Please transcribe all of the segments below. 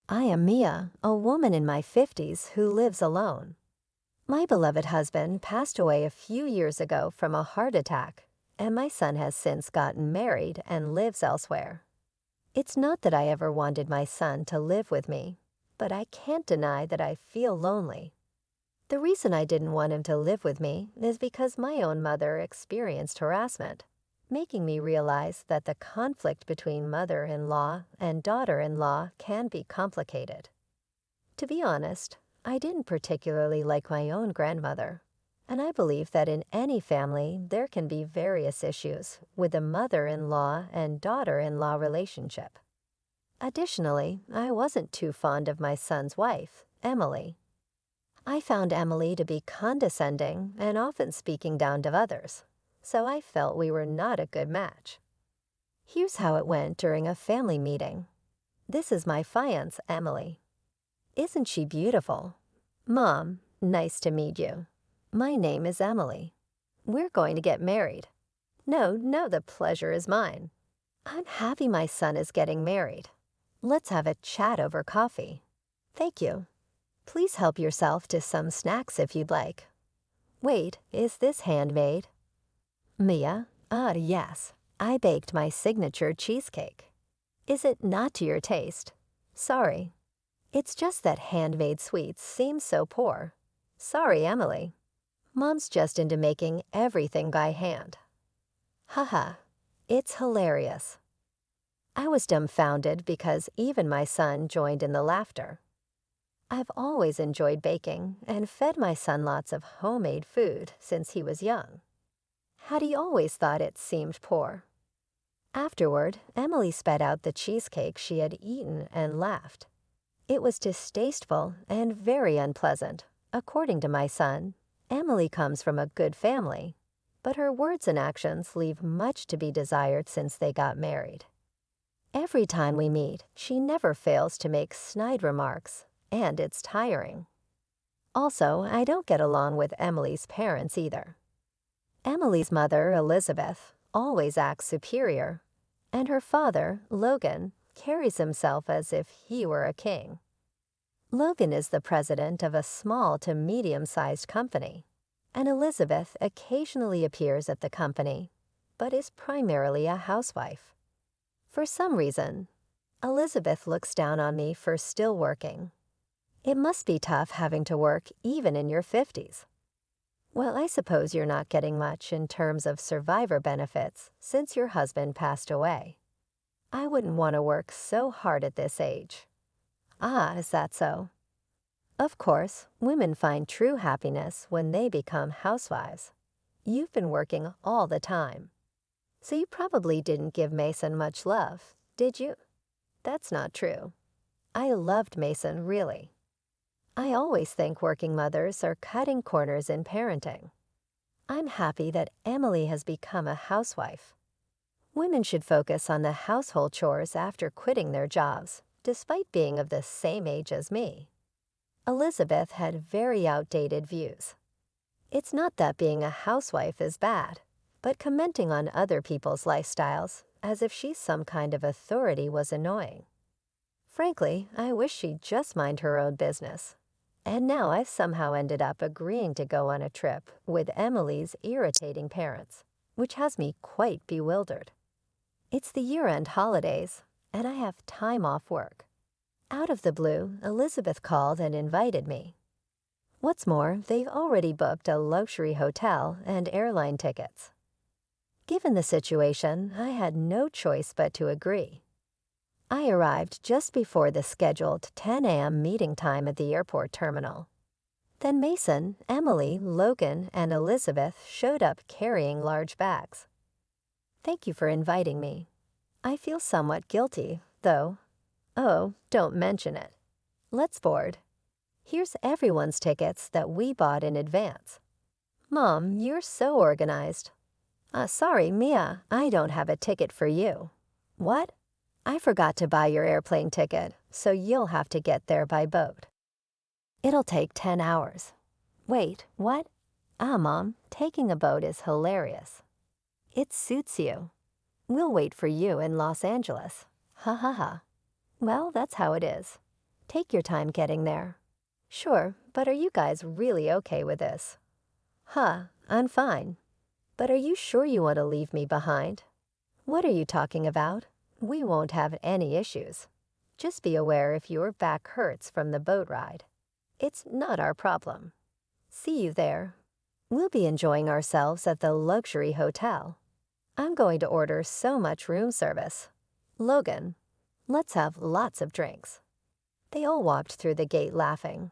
I am Mia, a woman in my 50s who lives alone. My beloved husband passed away a few years ago from a heart attack, and my son has since gotten married and lives elsewhere. It's not that I ever wanted my son to live with me, but I can't deny that I feel lonely. The reason I didn't want him to live with me is because my own mother experienced harassment, making me realize that the conflict between mother-in-law and daughter-in-law can be complicated. To be honest, I didn't particularly like my own grandmother, and I believe that in any family there can be various issues with the mother-in-law and daughter-in-law relationship. Additionally, I wasn't too fond of my son's wife, Emily. I found Emily to be condescending and often speaking down to others, so I felt we were not a good match. Here's how it went during a family meeting. This is my fiancée, Emily. Isn't she beautiful? Mom, nice to meet you. My name is Emily. We're going to get married. No, the pleasure is mine. I'm happy my son is getting married. Let's have a chat over coffee. Thank you. Please help yourself to some snacks if you'd like. Wait, is this handmade? Mia, yes. I baked my signature cheesecake. Is it not to your taste? Sorry. It's just that handmade sweets seem so poor. Sorry, Emily. Mom's just into making everything by hand. Haha, it's hilarious. I was dumbfounded because even my son joined in the laughter. I've always enjoyed baking and fed my son lots of homemade food since he was young. Had he always thought it seemed poor? Afterward, Emily spat out the cheesecake she had eaten and laughed. It was distasteful and very unpleasant. According to my son, Emily comes from a good family, but her words and actions leave much to be desired since they got married. Every time we meet, she never fails to make snide remarks, and it's tiring. Also, I don't get along with Emily's parents either. Emily's mother, Elizabeth, always acts superior, and her father, Logan, carries himself as if he were a king. Logan is the president of a small to medium-sized company, and Elizabeth occasionally appears at the company, but is primarily a housewife. For some reason, Elizabeth looks down on me for still working. It must be tough having to work even in your 50s. Well, I suppose you're not getting much in terms of survivor benefits since your husband passed away. I wouldn't want to work so hard at this age. Ah, is that so? Of course, women find true happiness when they become housewives. You've been working all the time. So you probably didn't give Mason much love, did you? That's not true. I loved Mason, really. I always think working mothers are cutting corners in parenting. I'm happy that Emily has become a housewife. Women should focus on the household chores after quitting their jobs, despite being of the same age as me. Elizabeth had very outdated views. It's not that being a housewife is bad, but commenting on other people's lifestyles as if she's some kind of authority was annoying. Frankly, I wish she'd just mind her own business. And now I've somehow ended up agreeing to go on a trip with Emily's irritating parents, which has me quite bewildered. It's the year-end holidays, and I have time off work. Out of the blue, Elizabeth called and invited me. What's more, they've already booked a luxury hotel and airline tickets. Given the situation, I had no choice but to agree. I arrived just before the scheduled 10 a.m. meeting time at the airport terminal. Then Mason, Emily, Logan, and Elizabeth showed up carrying large bags. Thank you for inviting me. I feel somewhat guilty, though. Oh, don't mention it. Let's board. Here's everyone's tickets that we bought in advance. Mom, you're so organized. Sorry, Mia, I don't have a ticket for you. What? I forgot to buy your airplane ticket, so you'll have to get there by boat. It'll take 10 hours. Wait, what? Mom, taking a boat is hilarious. It suits you. We'll wait for you in Los Angeles. Ha ha ha. Well, that's how it is. Take your time getting there. Sure, but are you guys really okay with this? Huh, I'm fine. But are you sure you want to leave me behind? What are you talking about? We won't have any issues. Just be aware if your back hurts from the boat ride. It's not our problem. See you there. We'll be enjoying ourselves at the luxury hotel. I'm going to order so much room service. Logan, let's have lots of drinks. They all walked through the gate laughing.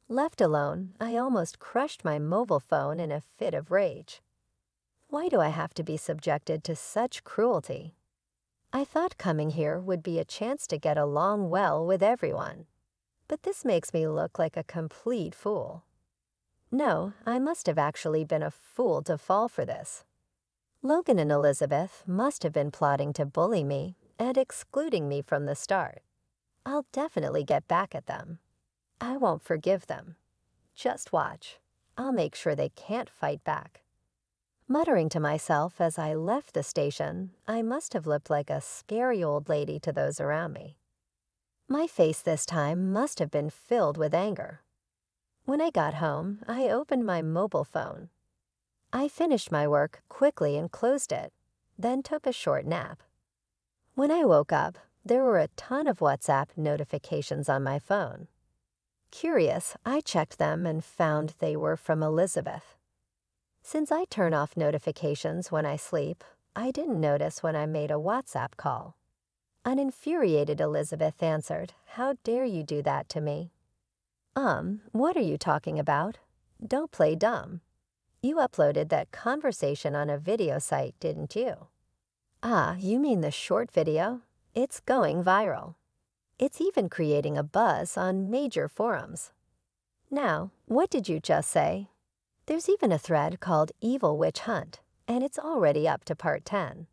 Left alone, I almost crushed my mobile phone in a fit of rage. Why do I have to be subjected to such cruelty? I thought coming here would be a chance to get along well with everyone. But this makes me look like a complete fool. No, I must have actually been a fool to fall for this. Logan and Elizabeth must have been plotting to bully me and excluding me from the start. I'll definitely get back at them. I won't forgive them. Just watch. I'll make sure they can't fight back. Muttering to myself as I left the station, I must have looked like a scary old lady to those around me. My face this time must have been filled with anger. When I got home, I opened my mobile phone. I finished my work quickly and closed it, then took a short nap. When I woke up, there were a ton of WhatsApp notifications on my phone. Curious, I checked them and found they were from Elizabeth. Since I turn off notifications when I sleep, I didn't notice when I made a WhatsApp call. An infuriated Elizabeth answered, "How dare you do that to me?" What are you talking about? Don't play dumb. You uploaded that conversation on a video site, didn't you? Ah, you mean the short video? It's going viral. It's even creating a buzz on major forums. Now, what did you just say? There's even a thread called Evil Witch Hunt, and it's already up to part 10.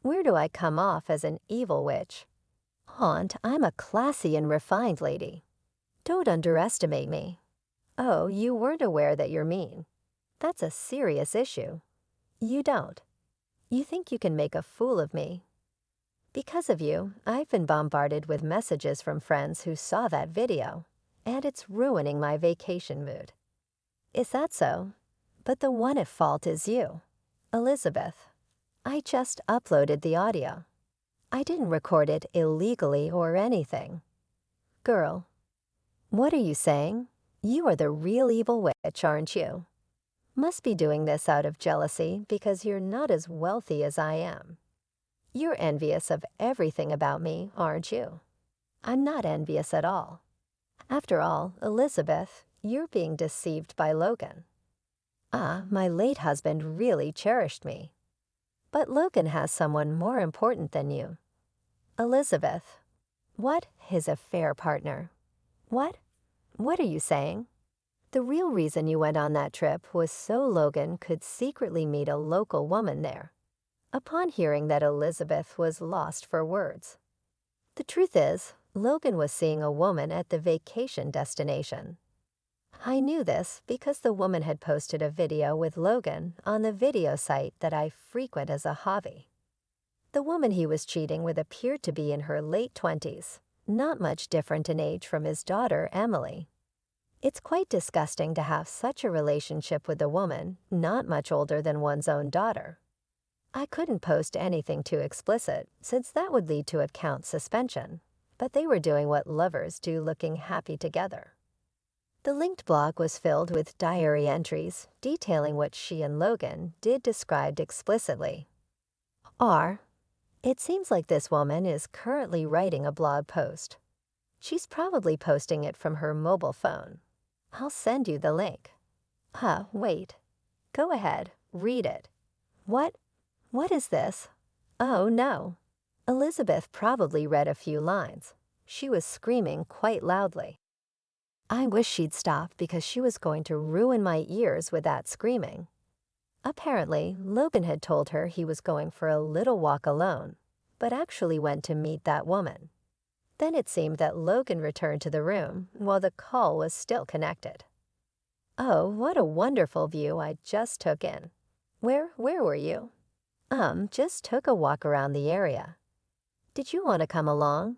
Where do I come off as an evil witch? Aunt, I'm a classy and refined lady. Don't underestimate me. Oh, you weren't aware that you're mean. That's a serious issue. You don't. You think you can make a fool of me. Because of you, I've been bombarded with messages from friends who saw that video, and it's ruining my vacation mood. Is that so? But the one at fault is you, Elizabeth. I just uploaded the audio. I didn't record it illegally or anything. Girl, what are you saying? You are the real evil witch, aren't you? Must be doing this out of jealousy because you're not as wealthy as I am. You're envious of everything about me, aren't you? I'm not envious at all. After all, Elizabeth, you're being deceived by Logan. Ah, my late husband really cherished me. But Logan has someone more important than you. Elizabeth. What? His affair partner. What? What are you saying? The real reason you went on that trip was so Logan could secretly meet a local woman there. Upon hearing that Elizabeth was lost for words. The truth is, Logan was seeing a woman at the vacation destination. I knew this because the woman had posted a video with Logan on the video site that I frequent as a hobby. The woman he was cheating with appeared to be in her late 20s, not much different in age from his daughter, Emily. It's quite disgusting to have such a relationship with a woman not much older than one's own daughter. I couldn't post anything too explicit, since that would lead to account suspension, but they were doing what lovers do looking happy together. The linked blog was filled with diary entries detailing what she and Logan did described explicitly. It seems like this woman is currently writing a blog post. She's probably posting it from her mobile phone. I'll send you the link. Wait. Go ahead, read it. What? What is this? Oh, no. Elizabeth probably read a few lines. She was screaming quite loudly. I wish she'd stop because she was going to ruin my ears with that screaming. Apparently, Logan had told her he was going for a little walk alone, but actually went to meet that woman. Then it seemed that Logan returned to the room while the call was still connected. Oh, what a wonderful view I just took in. Where were you? Just took a walk around the area. Did you want to come along?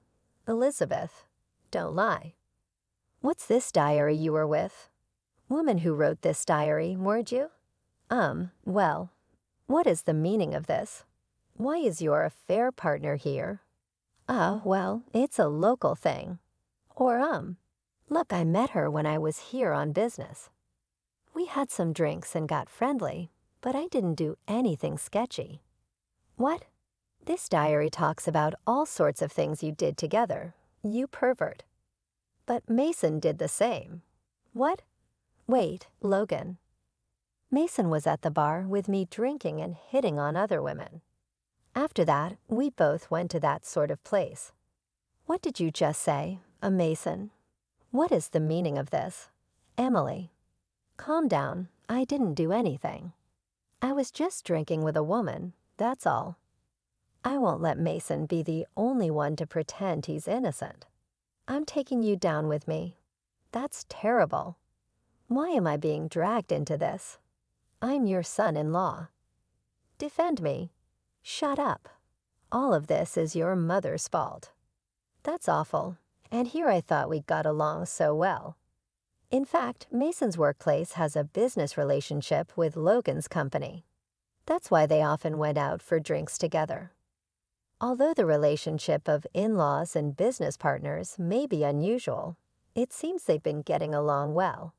Elizabeth, don't lie. What's this diary you were with? Woman who wrote this diary, weren't you? Well, what is the meaning of this? Why is your affair partner here? Well, it's a local thing. Or, look, I met her when I was here on business. We had some drinks and got friendly, but I didn't do anything sketchy. What? This diary talks about all sorts of things you did together, you pervert. But Mason did the same. What? Wait, Logan. Mason was at the bar with me drinking and hitting on other women. After that, we both went to that sort of place. What did you just say, a Mason? What is the meaning of this? Emily. Calm down, I didn't do anything. I was just drinking with a woman, that's all. I won't let Mason be the only one to pretend he's innocent. I'm taking you down with me. That's terrible. Why am I being dragged into this? I'm your son-in-law. Defend me. Shut up. All of this is your mother's fault. That's awful, and here I thought we got along so well. In fact, Mason's workplace has a business relationship with Logan's company. That's why they often went out for drinks together. Although the relationship of in-laws and business partners may be unusual, it seems they've been getting along well.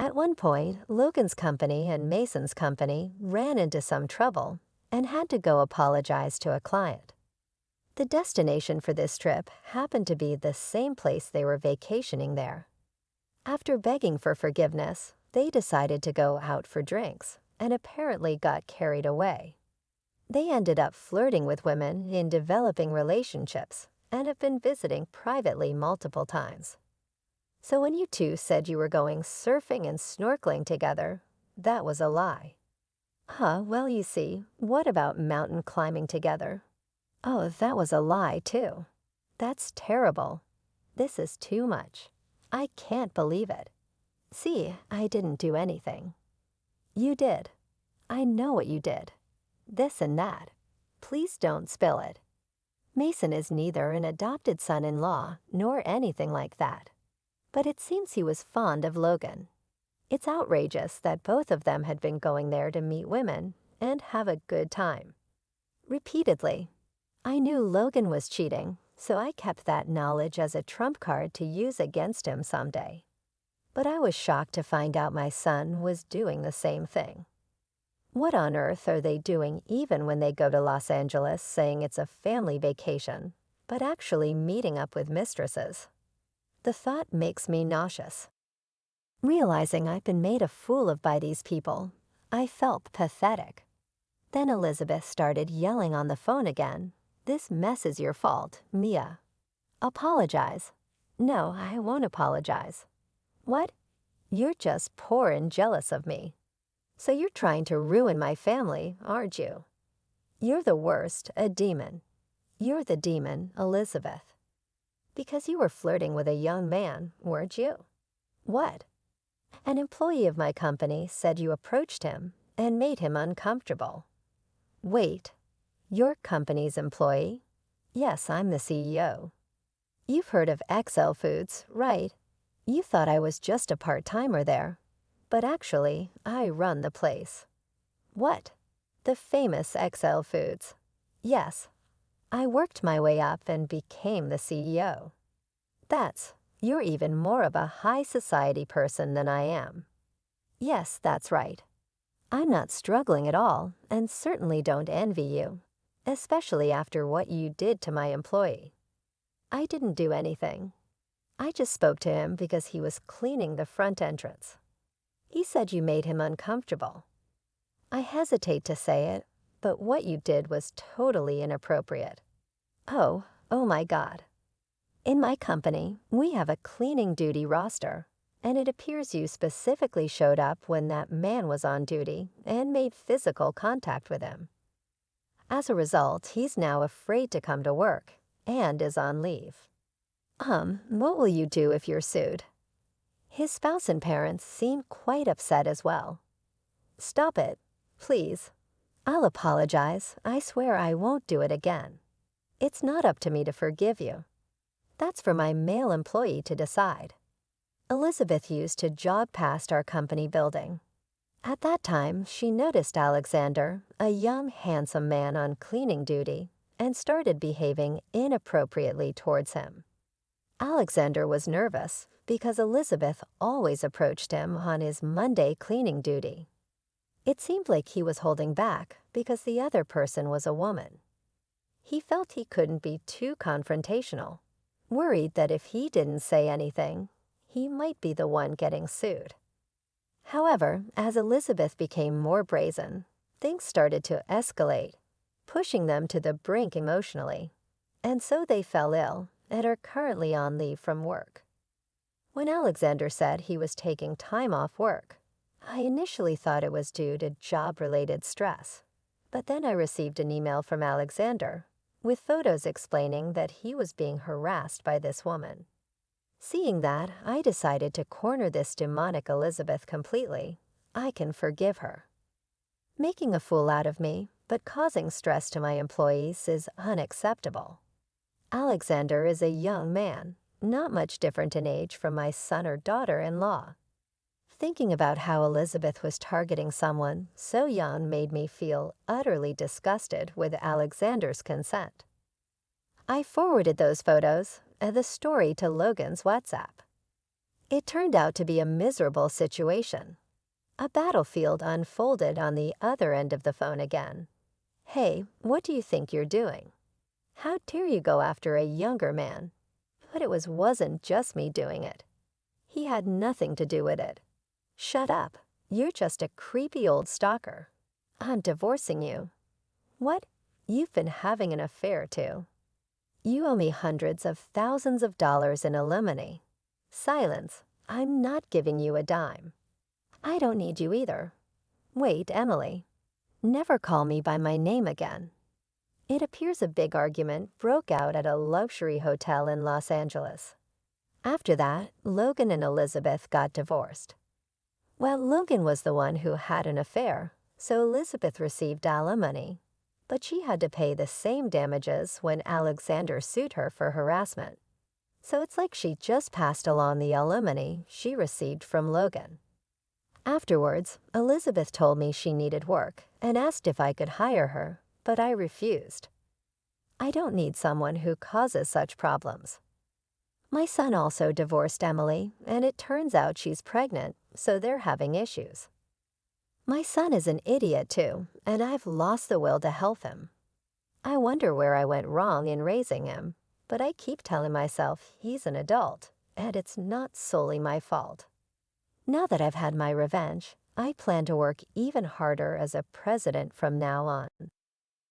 At one point, Logan's company and Mason's company ran into some trouble and had to go apologize to a client. The destination for this trip happened to be the same place they were vacationing there. After begging for forgiveness, they decided to go out for drinks and apparently got carried away. They ended up flirting with women in developing relationships and have been visiting privately multiple times. So when you two said you were going surfing and snorkeling together, that was a lie. Well, you see, what about mountain climbing together? Oh, that was a lie, too. That's terrible. This is too much. I can't believe it. See, I didn't do anything. You did. I know what you did. This and that. Please don't spill it. Mason is neither an adopted son-in-law nor anything like that. But it seems he was fond of Logan. It's outrageous that both of them had been going there to meet women and have a good time. Repeatedly. I knew Logan was cheating, so I kept that knowledge as a trump card to use against him someday. But I was shocked to find out my son was doing the same thing. What on earth are they doing even when they go to Los Angeles saying it's a family vacation, but actually meeting up with mistresses? The thought makes me nauseous. Realizing I've been made a fool of by these people, I felt pathetic. Then Elizabeth started yelling on the phone again. This mess is your fault, Mia. Apologize. No, I won't apologize. What? You're just poor and jealous of me. So you're trying to ruin my family, aren't you? You're the worst, a demon. You're the demon, Elizabeth. Because you were flirting with a young man, weren't you? What? An employee of my company said you approached him and made him uncomfortable. Wait, your company's employee? Yes, I'm the CEO. You've heard of XL Foods, right? You thought I was just a part-timer there. But actually, I run the place. What? The famous XL Foods. Yes. I worked my way up and became the CEO. You're even more of a high society person than I am. Yes, that's right. I'm not struggling at all and certainly don't envy you, especially after what you did to my employee. I didn't do anything. I just spoke to him because he was cleaning the front entrance. He said you made him uncomfortable. I hesitate to say it, but what you did was totally inappropriate. Oh my God. In my company, we have a cleaning duty roster, and it appears you specifically showed up when that man was on duty and made physical contact with him. As a result, he's now afraid to come to work and is on leave. What will you do if you're sued? His spouse and parents seem quite upset as well. Stop it, please. I'll apologize. I swear I won't do it again. It's not up to me to forgive you. That's for my male employee to decide. Elizabeth used to jog past our company building. At that time, she noticed Alexander, a young, handsome man on cleaning duty, and started behaving inappropriately towards him. Alexander was nervous because Elizabeth always approached him on his Monday cleaning duty. It seemed like he was holding back because the other person was a woman. He felt he couldn't be too confrontational, worried that if he didn't say anything, he might be the one getting sued. However, as Elizabeth became more brazen, things started to escalate, pushing them to the brink emotionally, and so they fell ill and are currently on leave from work. When Alexander said he was taking time off work, I initially thought it was due to job-related stress, but then I received an email from Alexander with photos explaining that he was being harassed by this woman. Seeing that, I decided to corner this demonic Elizabeth completely. I can forgive her. Making a fool out of me, but causing stress to my employees is unacceptable. Alexander is a young man, not much different in age from my son or daughter-in-law. Thinking about how Elizabeth was targeting someone so young made me feel utterly disgusted with Alexander's consent. I forwarded those photos and the story to Logan's WhatsApp. It turned out to be a miserable situation. A battlefield unfolded on the other end of the phone again. "Hey, what do you think you're doing? How dare you go after a younger man?" But it wasn't just me doing it. He had nothing to do with it. "Shut up. You're just a creepy old stalker. I'm divorcing you." "What? You've been having an affair too. You owe me hundreds of thousands of dollars in alimony." "Silence. I'm not giving you a dime." "I don't need you either." "Wait, Emily. Never call me by my name again." It appears a big argument broke out at a luxury hotel in Los Angeles. After that, Logan and Elizabeth got divorced. Well, Logan was the one who had an affair, so Elizabeth received alimony, but she had to pay the same damages when Alexander sued her for harassment. So it's like she just passed along the alimony she received from Logan. Afterwards, Elizabeth told me she needed work and asked if I could hire her, but I refused. I don't need someone who causes such problems. My son also divorced Emily, and it turns out she's pregnant, so they're having issues. My son is an idiot too, and I've lost the will to help him. I wonder where I went wrong in raising him, but I keep telling myself he's an adult, and it's not solely my fault. Now that I've had my revenge, I plan to work even harder as a president from now on.